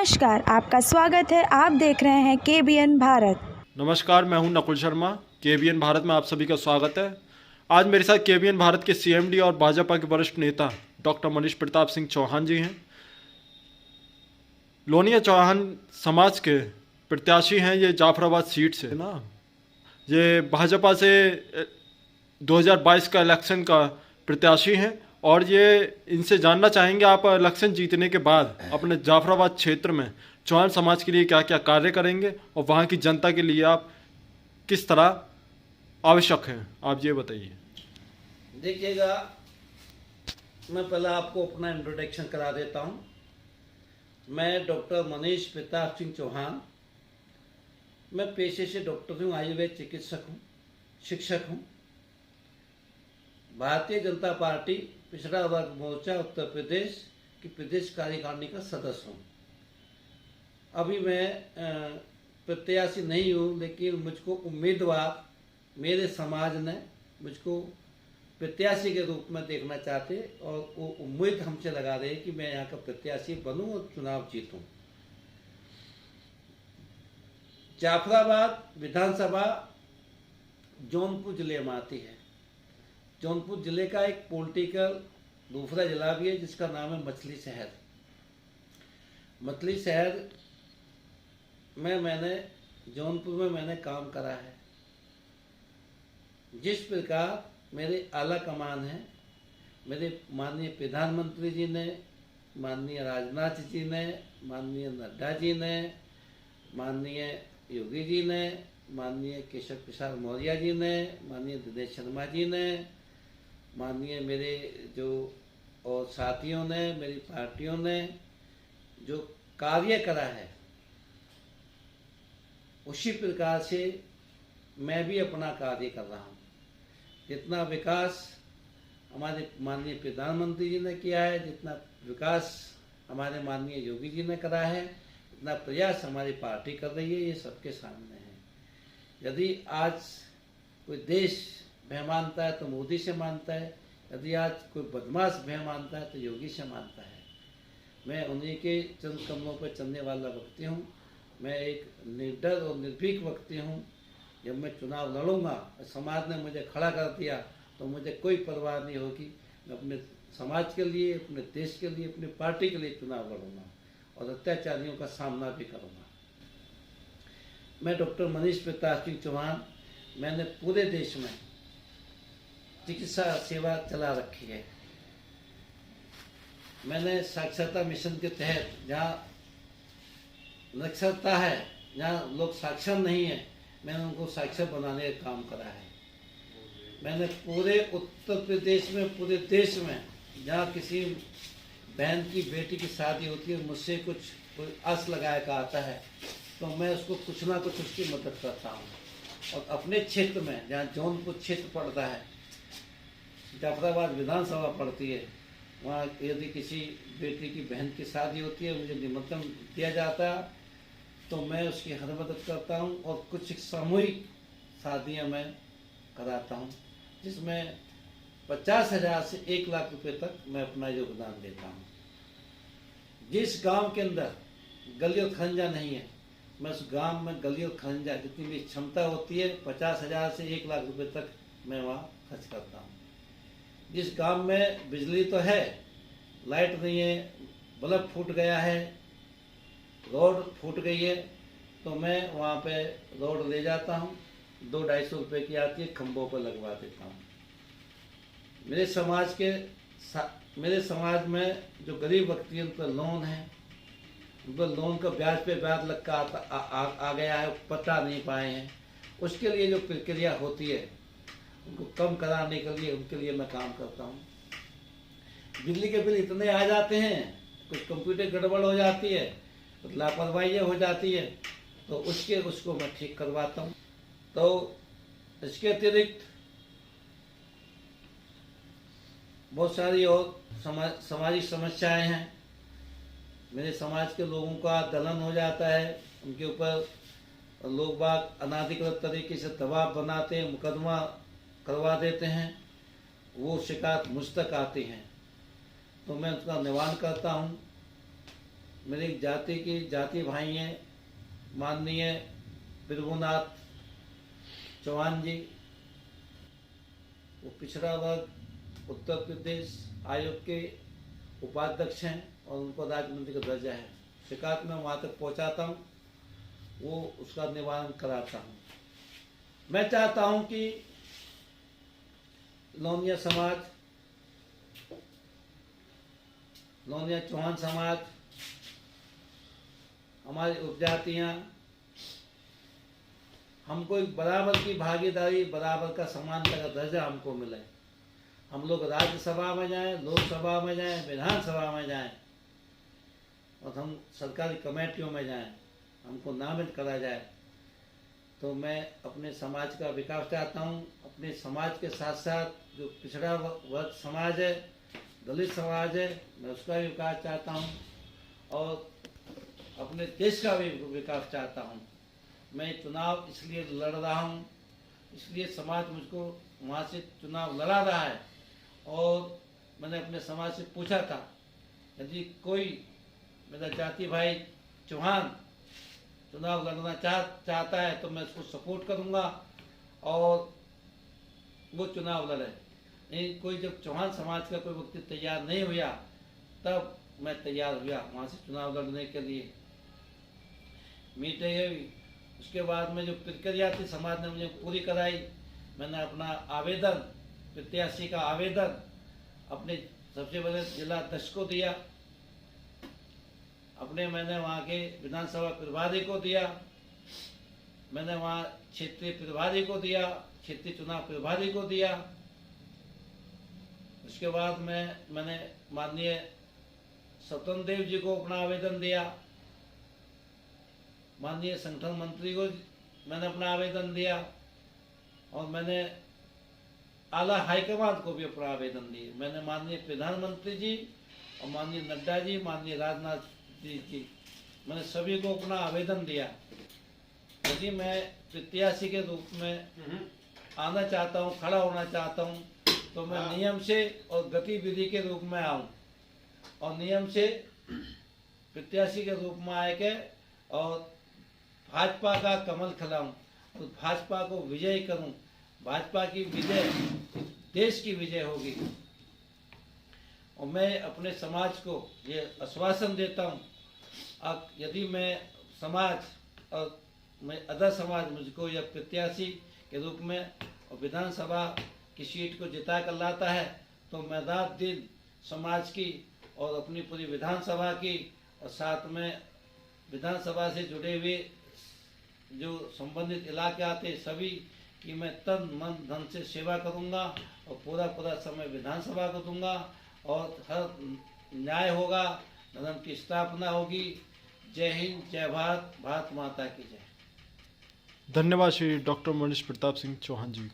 नमस्कार, आपका स्वागत है। आप देख रहे हैं KBN भारत। नमस्कार, मैं हूं नकुल शर्मा। KBN भारत में आप सभी का स्वागत है। आज मेरे साथ KBN भारत के CMD और भाजपा के वरिष्ठ नेता डॉक्टर मनीष प्रताप सिंह चौहान जी हैं। लोनिया चौहान समाज के प्रत्याशी हैं। ये जाफराबाद सीट से ना, ये भाजपा से 2022 का इलेक्शन का प्रत्याशी हैं और ये इनसे जानना चाहेंगे आप इलेक्शन जीतने के बाद अपने जाफराबाद क्षेत्र में चौहान समाज के लिए क्या क्या कार्य करेंगे और वहाँ की जनता के लिए आप किस तरह आवश्यक हैं, आप ये बताइए। देखिएगा, मैं पहले आपको अपना इंट्रोडक्शन करा देता हूँ। मैं डॉक्टर मनीष प्रताप सिंह चौहान, मैं पेशे से डॉक्टर हूँ, आयुर्वेद चिकित्सक हूँ, शिक्षक हूँ। भारतीय जनता पार्टी पिछड़ा वर्ग मोर्चा उत्तर प्रदेश की प्रदेश कार्यकारिणी का सदस्य हूँ। अभी मैं प्रत्याशी नहीं हूँ, लेकिन मुझको उम्मीदवार मेरे समाज ने मुझको प्रत्याशी के रूप में देखना चाहते और वो उम्मीद हमसे लगा रहे कि मैं यहाँ का प्रत्याशी बनूं और चुनाव जीतूं। जाफराबाद विधानसभा जौनपुर जिले में आती है। जौनपुर जिले का एक पॉलिटिकल दूसरा जिला भी है जिसका नाम है मछली शहर। मछली शहर में मैंने जौनपुर में मैंने काम करा है। जिस प्रकार मेरे आला कमान है, मेरे माननीय प्रधानमंत्री जी ने, माननीय राजनाथ जी ने, माननीय नड्डा जी ने, माननीय योगी जी ने, माननीय केशव प्रसाद मौर्य जी ने, माननीय दिनेश शर्मा जी ने, माननीय मेरे जो और साथियों ने, मेरी पार्टियों ने जो कार्य करा है, उसी प्रकार से मैं भी अपना कार्य कर रहा हूँ। जितना विकास हमारे माननीय प्रधानमंत्री जी ने किया है, जितना विकास हमारे माननीय योगी जी ने करा है, इतना प्रयास हमारी पार्टी कर रही है, ये सबके सामने है। यदि आज कोई देश भय मानता है तो मोदी से मानता है, यदि आज कोई बदमाश भय मानता है तो योगी से मानता है। मैं उन्हीं के चंद कदमों पर चलने वाला व्यक्ति हूँ। मैं एक निर्डर और निर्भीक व्यक्ति हूँ। जब मैं चुनाव लड़ूंगा, समाज ने मुझे खड़ा कर दिया तो मुझे कोई परवाह नहीं होगी। मैं अपने समाज के लिए, अपने देश के लिए, अपनी पार्टी के लिए चुनाव लड़ूंगा और अत्याचारियों का सामना भी करूंगा। मैं डॉक्टर मनीष प्रताप सिंह चौहान, मैंने पूरे देश में चिकित्सा सेवा चला रखी है। मैंने साक्षरता मिशन के तहत जहाँ निरक्षरता है, जहाँ लोग साक्षर नहीं है, मैंने उनको साक्षर बनाने का काम करा है। मैंने पूरे उत्तर प्रदेश में, पूरे देश में जहाँ किसी बहन की बेटी की शादी होती है, मुझसे कोई आस लगा कर आता है तो मैं उसको कुछ ना कुछ उसकी मदद करता हूँ। और अपने क्षेत्र में जहाँ जौनपुर क्षेत्र पड़ता है, जाफराबाद विधानसभा पड़ती है, वहाँ यदि किसी बेटी की बहन की शादी होती है, मुझे निमंत्रण दिया जाता है तो मैं उसकी हर मदद करता हूँ। और कुछ सामूहिक शादियाँ मैं कराता हूँ, जिसमें 50,000 से 1 लाख रुपए तक मैं अपना योगदान देता हूँ। जिस गांव के अंदर गली और खंजा नहीं है, मैं उस गांव में गली और खंजा जितनी भी क्षमता होती है, 50,000 से 1 लाख रुपए तक मैं वहाँ खर्च करता हूँ। जिस गांव में बिजली तो है, लाइट नहीं है, बल्ब फूट गया है, रोड फूट गई है, तो मैं वहाँ पे रोड ले जाता हूँ। 200-250 रुपये की आती है, खंभों पर लगवा देता हूँ। मेरे समाज में जो गरीब व्यक्ति हैं, उन पर लोन है, उन पर लोन का ब्याज पे ब्याज लग कर आ गया है, पता नहीं पाए हैं। उसके लिए जो प्रक्रिया होती है, उनको कम कराने के लिए, उनके लिए मैं काम करता हूँ। बिजली के बिल इतने आ जाते हैं, कुछ कंप्यूटर गड़बड़ हो जाती है, कुछ लापरवाहियाँ हो जाती है, तो उसको मैं ठीक करवाता हूँ। तो इसके अतिरिक्त बहुत सारी और सामाजिक समस्याएं हैं। मेरे समाज के लोगों का दलन हो जाता है, उनके ऊपर लोग बाग अनाधिकृत तरीके से दबाव बनाते हैं, मुकदमा करवा देते हैं, वो शिकायत मुझ तक आती हैं तो मैं उसका निवारण करता हूँ। मेरे जाति के जाति भाई हैं माननीय प्रभुनाथ चौहान जी। वो पिछड़ा वर्ग उत्तर प्रदेश आयोग के उपाध्यक्ष हैं और उनको राज्य मंत्री का दर्जा है। शिकायत मैं वहाँ तक पहुँचाता हूँ, वो उसका निवारण कराता हूँ। मैं चाहता हूँ कि लोनिया समाज, लोनिया चौहान समाज, हमारी उपजातियाँ, हमको एक बराबर की भागीदारी, बराबर का समानता का दर्जा हमको मिले। हम लोग राज्यसभा में जाएं, लोकसभा में जाएं, विधानसभा में जाएं और हम सरकारी कमेटियों में जाएं, हमको नामित करा जाए। तो मैं अपने समाज का विकास चाहता हूँ। अपने समाज के साथ साथ जो पिछड़ा वर्ग समाज है, दलित समाज है, मैं उसका भी विकास चाहता हूँ और अपने देश का भी विकास चाहता हूँ। मैं चुनाव इसलिए लड़ रहा हूँ, इसलिए समाज मुझको वहाँ से चुनाव लड़ा रहा है। और मैंने अपने समाज से पूछा था, यदि कोई मेरा जाति भाई चौहान चुनाव लड़ना चाहता है तो मैं उसको सपोर्ट करूँगा और वो चुनाव लड़े। नहीं, कोई जब चौहान समाज का कोई व्यक्ति तैयार नहीं हुआ तब मैं तैयार हुआ वहाँ से चुनाव लड़ने के लिए। मीटिंग हुई, उसके बाद में जो प्रक्रिया थी समाज ने मुझे पूरी कराई। मैंने अपना आवेदन, प्रत्याशी का आवेदन अपने सबसे बड़े जिला अध्यक्ष को दिया, मैंने वहाँ के विधानसभा प्रभारी को दिया, मैंने वहाँ क्षेत्रीय प्रभारी को दिया, क्षेत्रीय चुनाव प्रभारी को दिया। उसके बाद मैंने माननीय स्वतंत्र देव जी को अपना आवेदन दिया, माननीय संगठन मंत्री को मैंने अपना आवेदन दिया और मैंने आला हाईकमान को भी अपना आवेदन दिया। मैंने माननीय प्रधानमंत्री जी और माननीय नड्डा जी, माननीय राजनाथ जी, मैंने सभी को अपना आवेदन दिया। यदि मैं प्रत्याशी के रूप में आना चाहता हूँ, खड़ा होना चाहता हूँ, तो मैं नियम से और गतिविधि के रूप में आऊँ और नियम से प्रत्याशी के रूप में आए के और भाजपा का कमल खिलाऊं, तो भाजपा को विजय करूं। भाजपा की विजय देश की विजय होगी। और मैं अपने समाज को ये आश्वासन देता हूं, अब यदि मैं समाज और मैं अदर समाज मुझको या प्रत्याशी के रूप में और विधानसभा की सीट को जिता कर लाता है तो मैं रात दिन समाज की और अपनी पूरी विधानसभा की और साथ में विधानसभा से जुड़े हुए जो संबंधित इलाके आते सभी की मैं तन मन धन से सेवा करूंगा और पूरा समय विधानसभा को दूंगा और हर न्याय होगा, धर्म की स्थापना होगी। जय हिंद, जय भारत, भारत माता की जय। धन्यवाद श्री डॉक्टर मनीष प्रताप सिंह चौहान जी।